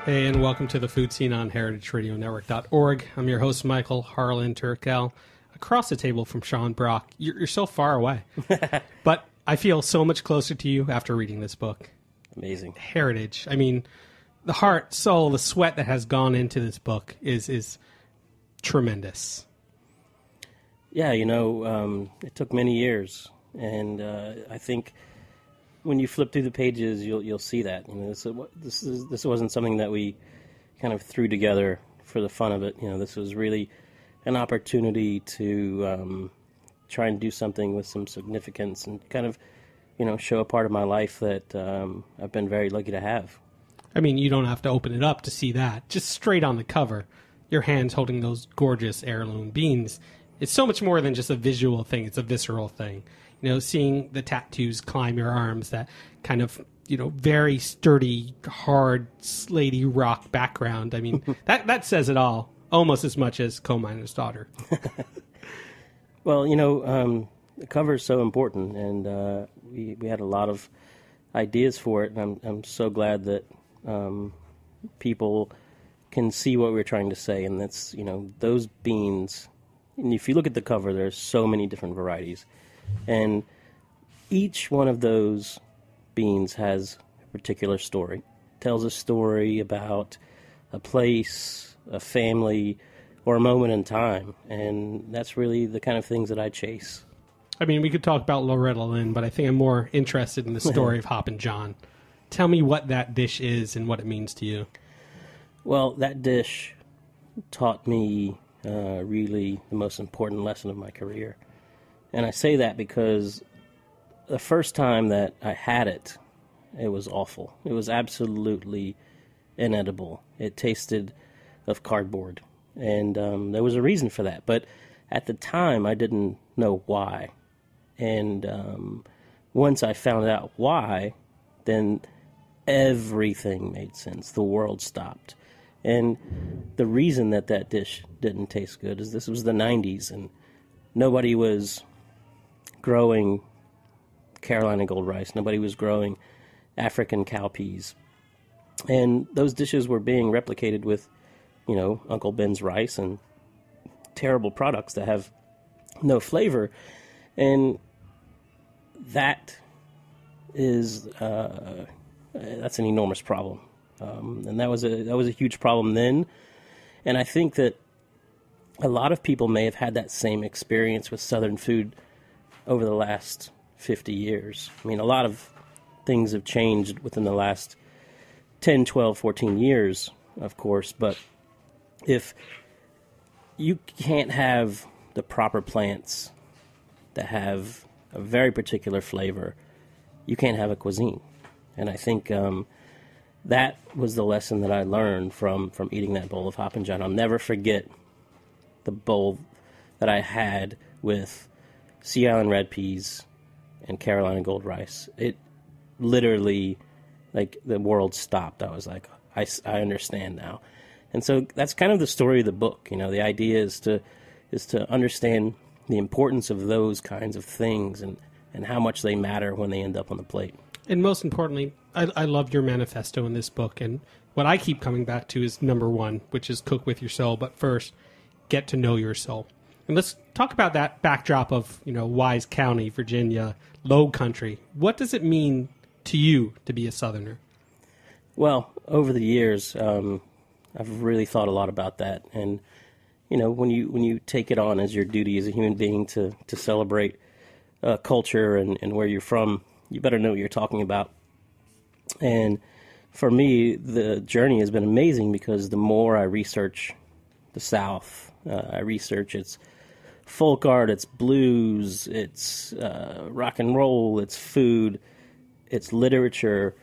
Hey, and welcome to the Food Scene on heritageradionetwork.org. I'm your host, Michael Harlan Turkell. Across the table from Sean Brock. You're so far away. But I feel so much closer to you after reading this book. Amazing. Heritage. I mean, the heart, soul, the sweat that has gone into this book is tremendous. Yeah, it took many years. And I think when you flip through the pages, you'll see that. This wasn't something that we kind of threw together for the fun of it. This was really an opportunity to try and do something with some significance and kind of, show a part of my life that I've been very lucky to have. I mean, you don't have to open it up to see that. Just straight on the cover, your hands holding those gorgeous heirloom beans. It's so much more than just a visual thing. It's a visceral thing. Seeing the tattoos climb your arms, that kind of, very sturdy, hard, slatey rock background. I mean, that says it all, almost as much as Coal Miner's Daughter. Well, the cover is so important, and we had a lot of ideas for it, and I'm so glad that people can see what we're trying to say, and that's, those beans. And if you look at the cover, there's so many different varieties. And each one of those beans has a particular story. It tells a story about a place, a family, or a moment in time. And that's really the kind of things that I chase. I mean, we could talk about Loretta Lynn, but I think I'm more interested in the story of Hoppin' John. Tell me what that dish is and what it means to you. Well, that dish taught me really the most important lesson of my career. And I say that because the first time that I had it, it was awful. It was absolutely inedible. It tasted of cardboard. And there was a reason for that. But at the time, I didn't know why. And once I found out why, then everything made sense. The world stopped. And the reason that dish didn't taste good is this was the 90s, and nobody was growing Carolina gold rice. Nobody was growing African cowpeas. And those dishes were being replicated with, Uncle Ben's rice and terrible products that have no flavor. And that is, that's an enormous problem. And that was a huge problem then. And I think that a lot of people may have had that same experience with Southern food over the last 50 years. I mean, a lot of things have changed within the last 10, 12, 14 years, of course, but if you can't have the proper plants that have a very particular flavor, you can't have a cuisine. And I think that was the lesson that I learned from eating that bowl of Hoppin' John. I'll never forget the bowl that I had with Sea Island red peas and Carolina gold rice. It literally, like, the world stopped. I was like, I understand now. And so that's kind of the story of the book. The idea is to understand the importance of those kinds of things and how much they matter when they end up on the plate. And most importantly, I loved your manifesto in this book. And what I keep coming back to is number one, which is cook with your soul. But first, get to know your soul. And let's talk about that backdrop of, Wise County, Virginia, Low Country. What does it mean to you to be a Southerner? Well, over the years, I've really thought a lot about that. And, when you take it on as your duty as a human being to celebrate culture and where you're from, you better know what you're talking about. And for me, the journey has been amazing because the more I research the South, I research its folk art, its blues, its rock and roll, its food, its literature,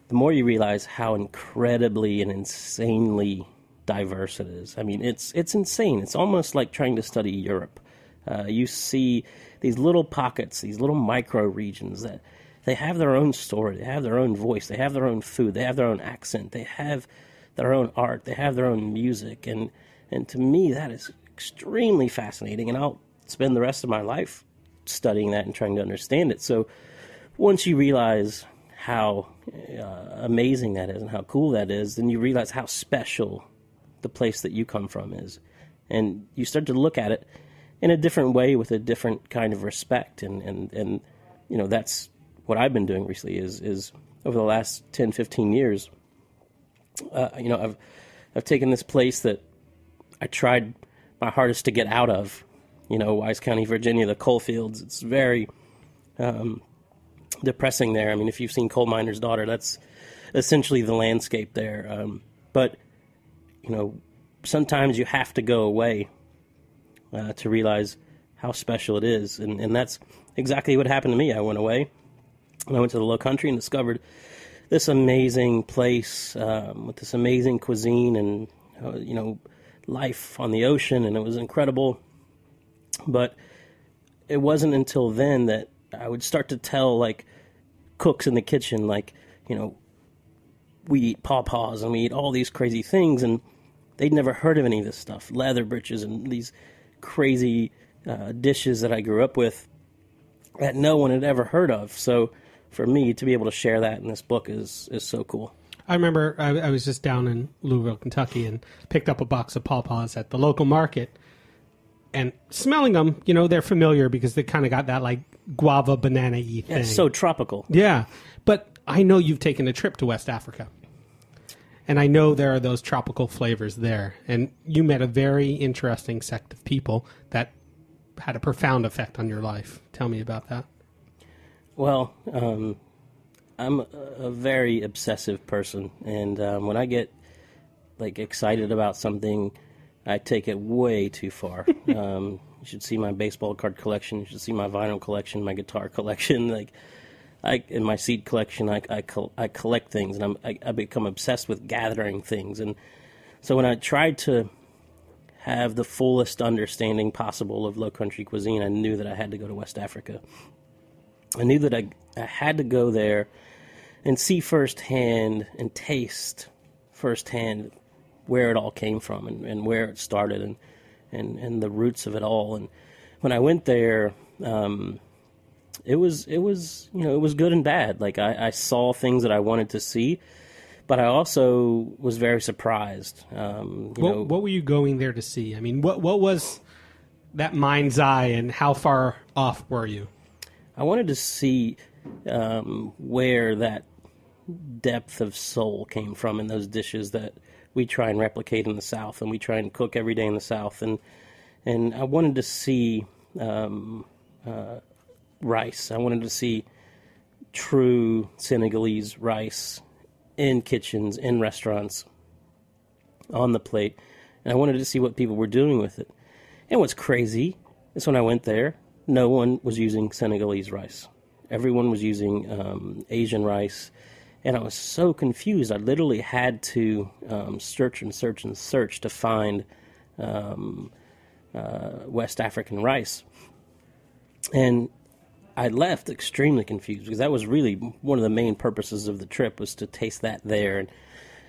the more you realize how incredibly and insanely diverse it is. I mean, it's insane. It's almost like trying to study Europe. You see these little pockets, these little micro regions that they have their own story, they have their own voice, they have their own food, they have their own accent, they have their own art, they have their own music, and to me that is extremely fascinating, and I'll spend the rest of my life studying that and trying to understand it. So once you realize how amazing that is and how cool that is, then you realize how special the place that you come from is. And you start to look at it in a different way with a different kind of respect. And that's what I've been doing recently is over the last 10, 15 years, I've taken this place that I tried my hardest to get out of, Wise County, Virginia, the coal fields. It's very depressing there. I mean, if you've seen Coal Miner's Daughter, that's essentially the landscape there. But sometimes you have to go away to realize how special it is. And that's exactly what happened to me. I went away, and I went to the Low Country and discovered this amazing place with this amazing cuisine and, life on the ocean, and it was incredible. But it wasn't until then that I would start to tell, cooks in the kitchen, we eat pawpaws and we eat all these crazy things, and they'd never heard of any of this stuff. Leather britches and these crazy dishes that I grew up with that no one had ever heard of. So for me to be able to share that in this book is so cool. I remember I was just down in Louisville, Kentucky, and picked up a box of pawpaws at the local market. And smelling them, they're familiar because they kind of got that guava banana-y thing. Yeah, it's so tropical. Yeah. But I know you've taken a trip to West Africa. And I know there are those tropical flavors there. And you met a very interesting sect of people that had a profound effect on your life. Tell me about that. Well, I'm a very obsessive person. And when I get, excited about something, I take it way too far. You should see my baseball card collection. You should see my vinyl collection, my guitar collection. In my seed collection, I collect things, and I become obsessed with gathering things. And so when I tried to have the fullest understanding possible of low country cuisine, I knew that I had to go to West Africa. I knew that I had to go there and see firsthand and taste firsthand where it all came from and where it started and the roots of it all. And when I went there, it was good and bad. I saw things that I wanted to see, but I also was very surprised. What were you going there to see? I mean, what was that mind's eye, and how far off were you? I wanted to see where that depth of soul came from in those dishes that we try and replicate in the South, and we try and cook every day in the South. And I wanted to see rice. I wanted to see true Senegalese rice in kitchens, in restaurants, on the plate. And I wanted to see what people were doing with it. And what's crazy is when I went there, no one was using Senegalese rice. Everyone was using Asian rice. And I was so confused. I literally had to search to find West African rice. And I left extremely confused, because that was really one of the main purposes of the trip, was to taste that there and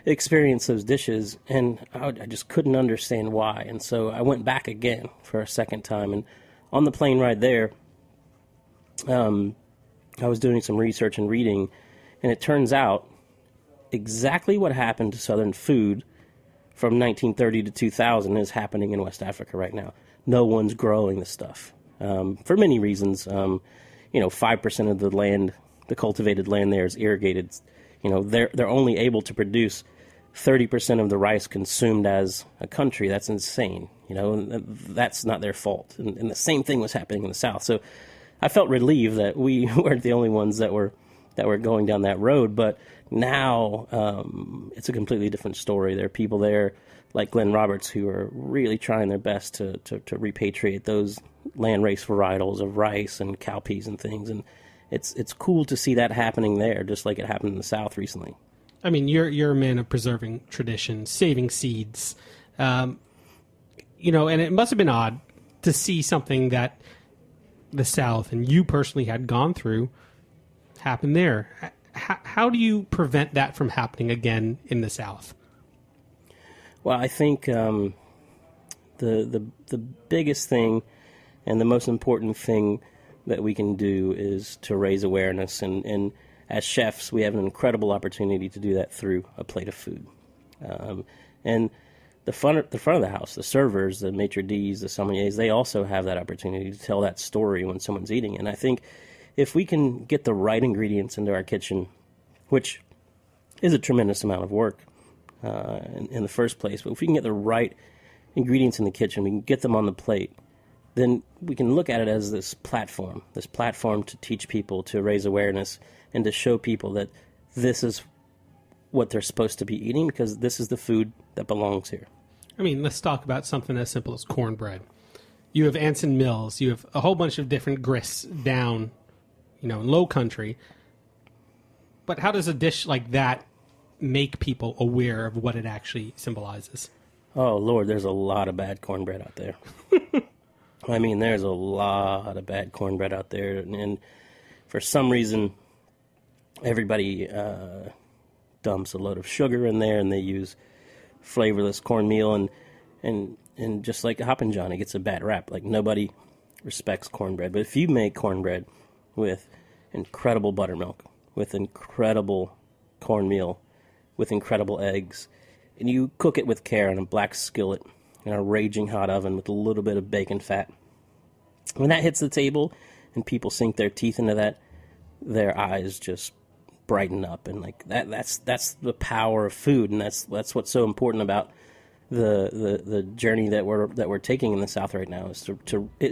experience those dishes. And I just couldn't understand why. And so I went back again for a second time. And on the plane ride there, I was doing some research and reading, and it turns out exactly what happened to Southern food from 1930 to 2000 is happening in West Africa right now. No one's growing this stuff for many reasons. 5% of the land, the cultivated land there, is irrigated. They're only able to produce 30% of the rice consumed as a country. That's insane. That's not their fault. And the same thing was happening in the South. So I felt relieved that we weren't the only ones that were going down that road. But now it's a completely different story. There are people there like Glenn Roberts who are really trying their best to repatriate those land race varietals of rice and cowpeas and things. And it's cool to see that happening there, just like it happened in the South recently. I mean, you're a man of preserving tradition, saving seeds, and it must have been odd to see something that the South and you personally had gone through happen there. How do you prevent that from happening again in the South? Well, I think the biggest thing and the most important thing that we can do is to raise awareness and as chefs, we have an incredible opportunity to do that through a plate of food. And the front of the house, the servers, the maitre d's, the sommeliers, they also have that opportunity to tell that story when someone's eating. And I think if we can get the right ingredients into our kitchen, which is a tremendous amount of work in the first place, but if we can get the right ingredients in the kitchen, we can get them on the plate, then we can look at it as this platform to teach people, to raise awareness, and to show people that this is what they're supposed to be eating, because this is the food that belongs here. I mean, let's talk about something as simple as cornbread. You have Anson Mills. You have a whole bunch of different grist down, in low country. But how does a dish like that make people aware of what it actually symbolizes? Oh, Lord, there's a lot of bad cornbread out there. I mean, there's a lot of bad cornbread out there. And for some reason, everybody dumps a load of sugar in there, and they use flavorless cornmeal, and just like Hoppin' John, it gets a bad rap. Like, nobody respects cornbread. But if you make cornbread with incredible buttermilk, with incredible cornmeal, with incredible eggs, and you cook it with care in a black skillet in a raging hot oven with a little bit of bacon fat, when that hits the table and people sink their teeth into that, their eyes just brighten up. And like that's the power of food, and that's what's so important about the journey that we're taking in the South right now, is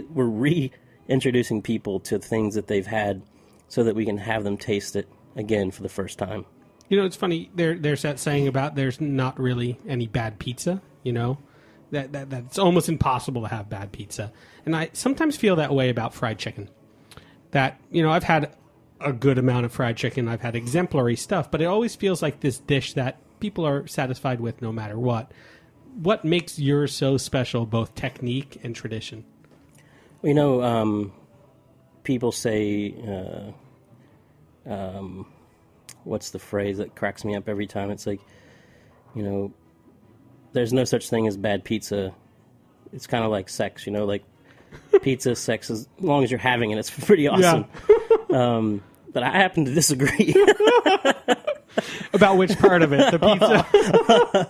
we're reintroducing people to things that they've had, so that we can have them taste it again for the first time. It's funny. There's that saying about there's not really any bad pizza. That it's almost impossible to have bad pizza, and I sometimes feel that way about fried chicken. That I've had a good amount of fried chicken. I've had exemplary stuff, but it always feels like this dish that people are satisfied with no matter what. What makes yours so special, both technique and tradition? People say, what's the phrase that cracks me up every time? It's like, there's no such thing as bad pizza. It's kind of like sex, like pizza, sex, as long as you're having it, it's pretty awesome. Yeah. But I happen to disagree. About which part of it? The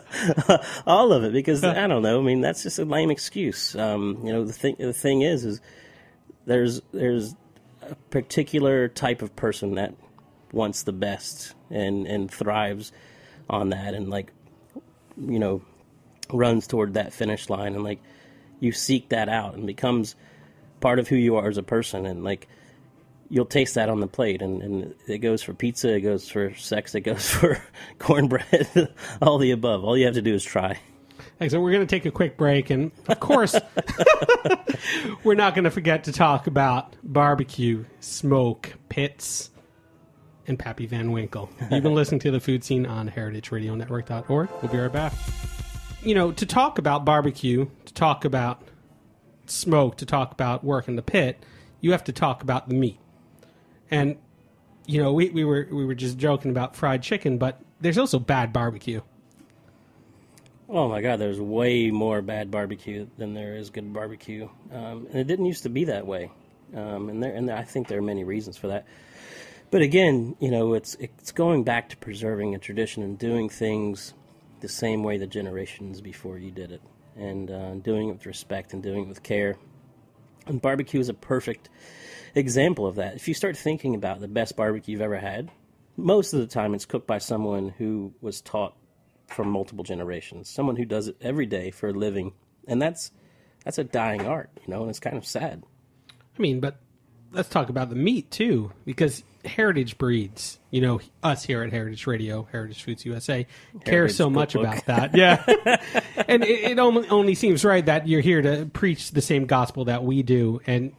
pizza? All of it, because I don't know. I mean, that's just a lame excuse. The thing is there's a particular type of person that wants the best and thrives on that, and runs toward that finish line, and you seek that out, and becomes part of who you are as a person, and you'll taste that on the plate, and it goes for pizza, it goes for sex, it goes for cornbread, all the above. All you have to do is try. So we're going to take a quick break, and of course, we're not going to forget to talk about barbecue, smoke, pits, and Pappy Van Winkle. You've been listening to The Food Scene on heritageradionetwork.org. We'll be right back. To talk about barbecue, to talk about smoke, to talk about work in the pit, you have to talk about the meat. And, we were just joking about fried chicken, but there's also bad barbecue. Oh my God, there's way more bad barbecue than there is good barbecue. And it didn't used to be that way. And I think there are many reasons for that. But again, it's going back to preserving a tradition and doing things the same way the generations before you did it, and doing it with respect and doing it with care. And barbecue is a perfect example of that. If you start thinking about the best barbecue you've ever had, most of the time it's cooked by someone who was taught from multiple generations, someone who does it every day for a living, and that's a dying art, and it's kind of sad. I mean, but let's talk about the meat too, because heritage breeds, us here at Heritage Radio, Heritage Foods USA, care so much about that. Yeah. And it only seems right that you're here to preach the same gospel that we do. And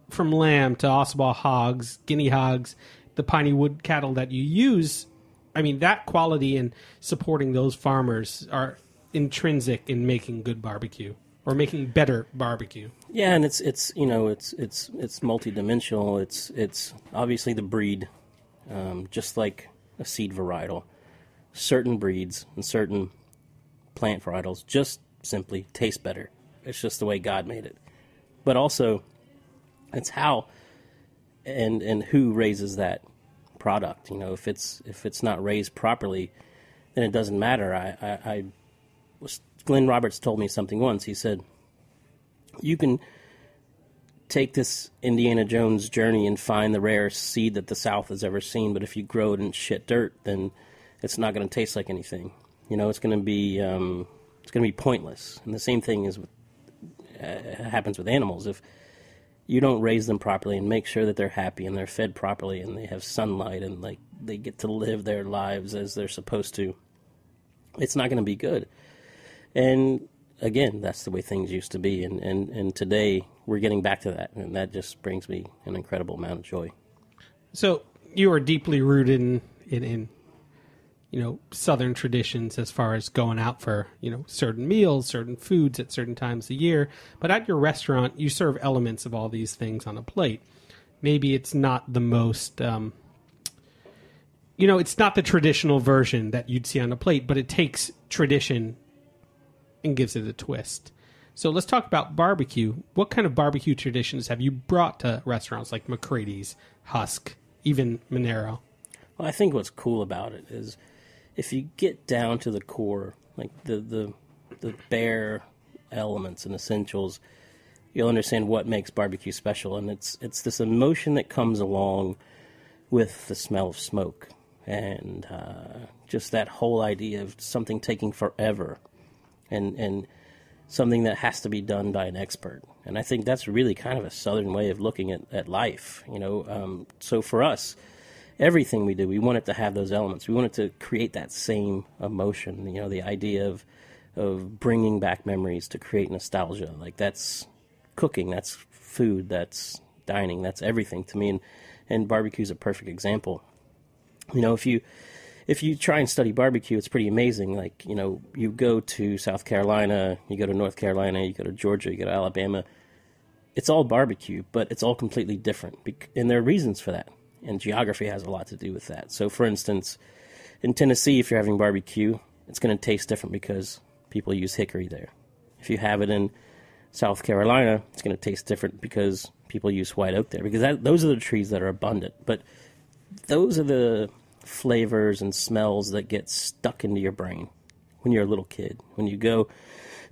from lamb to Ossabaw hogs, guinea hogs, the piney wood cattle that you use, I mean, that quality and supporting those farmers are intrinsic in making good barbecue. Or making better barbecue. Yeah, and it's multidimensional. It's obviously the breed, just like a seed varietal. Certain breeds and certain plant varietals just simply taste better. It's just the way God made it. But also, it's how and who raises that product. If it's not raised properly, then it doesn't matter. Glenn Roberts told me something once. He said, you can take this Indiana Jones journey and find the rarest seed that the South has ever seen, but if you grow it in shit dirt, then it's not going to taste like anything. It's going to be pointless. And the same thing is happens with animals. If you don't raise them properly and make sure that they're happy and they're fed properly and they have sunlight and like they get to live their lives as they're supposed to, it's not going to be good. And again, that's the way things used to be, and today we're getting back to that, and that just brings me an incredible amount of joy. So you are deeply rooted in Southern traditions as far as going out for, certain meals, certain foods at certain times of the year. But at your restaurant, you serve elements of all these things on a plate. Maybe it's not the most, it's not the traditional version that you'd see on a plate, but it takes tradition and gives it a twist. So let's talk about barbecue. What kind of barbecue traditions have you brought to restaurants like McCrady's, Husk, even Monero? Well, I think what's cool about it is if you get down to the core, like the bare elements and essentials, you'll understand what makes barbecue special. And it's this emotion that comes along with the smell of smoke and just that whole idea of something taking forever and something that has to be done by an expert. And I think that's really kind of a Southern way of looking at life. So for us, everything we do, we want it to have those elements. We want it to create that same emotion. The idea of bringing back memories to create nostalgia. Like that's cooking, that's food, that's dining, that's everything to me. And barbecue's a perfect example. If you try and study barbecue, it's pretty amazing. Like, you go to South Carolina, you go to North Carolina, you go to Georgia, you go to Alabama. It's all barbecue, but it's all completely different. And there are reasons for that. And geography has a lot to do with that. So, for instance, in Tennessee, if you're having barbecue, it's going to taste different because people use hickory there. If you have it in South Carolina, it's going to taste different because people use white oak there. Because those are the trees that are abundant. But those are the flavors and smells that get stuck into your brain when you're a little kid. When you go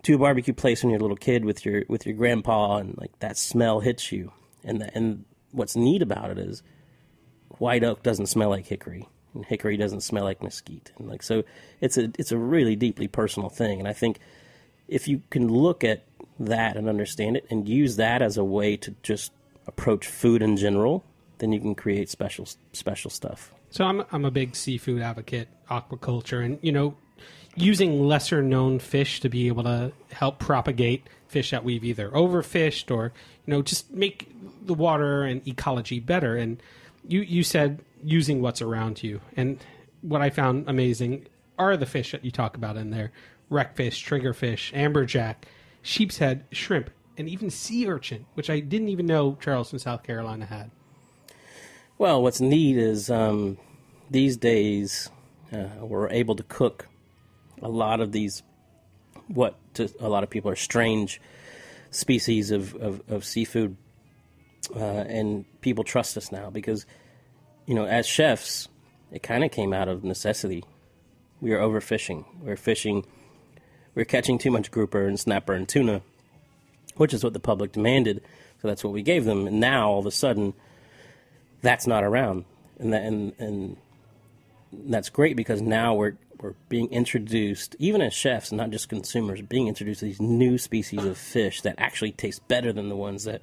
to a barbecue place when you're a little kid with your grandpa, and like that smell hits you. And what's neat about it is white oak doesn't smell like hickory, and hickory doesn't smell like mesquite. And like so, it's a really deeply personal thing. And I think if you can look at that and understand it and use that as a way to just approach food in general, then you can create special stuff. So I'm a big seafood advocate, aquaculture, and using lesser known fish to be able to help propagate fish that we've either overfished or just make the water and ecology better. And you said using what's around you, and what I found amazing are the fish that you talk about in there: wreckfish, triggerfish, amberjack, sheep's head, shrimp, and even sea urchin, which I didn't even know Charleston, South Carolina had. Well, what's neat is these days we're able to cook a lot of these, what to a lot of people are strange species of seafood, and people trust us now because, as chefs, it kind of came out of necessity. We were overfishing. We're catching too much grouper and snapper and tuna, which is what the public demanded, so that's what we gave them. And now, all of a sudden, that's not around, and that's great because now we're being introduced, even as chefs, not just consumers, being introduced to these new species of fish that actually taste better than the ones that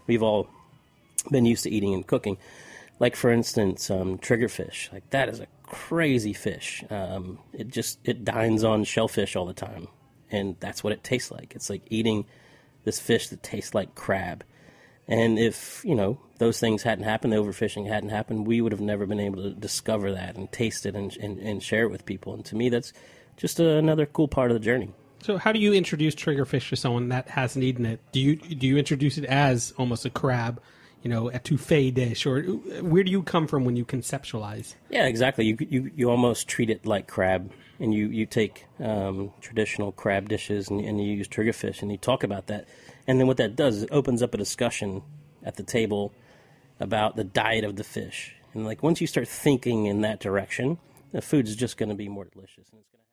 we've all been used to eating and cooking. Like, for instance, triggerfish. Like, that is a crazy fish. It dines on shellfish all the time, and that's what it tastes like. It's like eating this fish that tastes like crab. And if, those things hadn't happened, the overfishing hadn't happened, we would have never been able to discover that and taste it and share it with people. And to me, that's just another cool part of the journey. So how do you introduce triggerfish to someone that hasn't eaten it? Do you introduce it as almost a crab, a etouffee dish? Or where do you come from when you conceptualize? Yeah, exactly. You almost treat it like crab. And you take traditional crab dishes and you use triggerfish and you talk about that. And then what that does is it opens up a discussion at the table about the diet of the fish. And like once you start thinking in that direction, the food is just going to be more delicious. And it's going to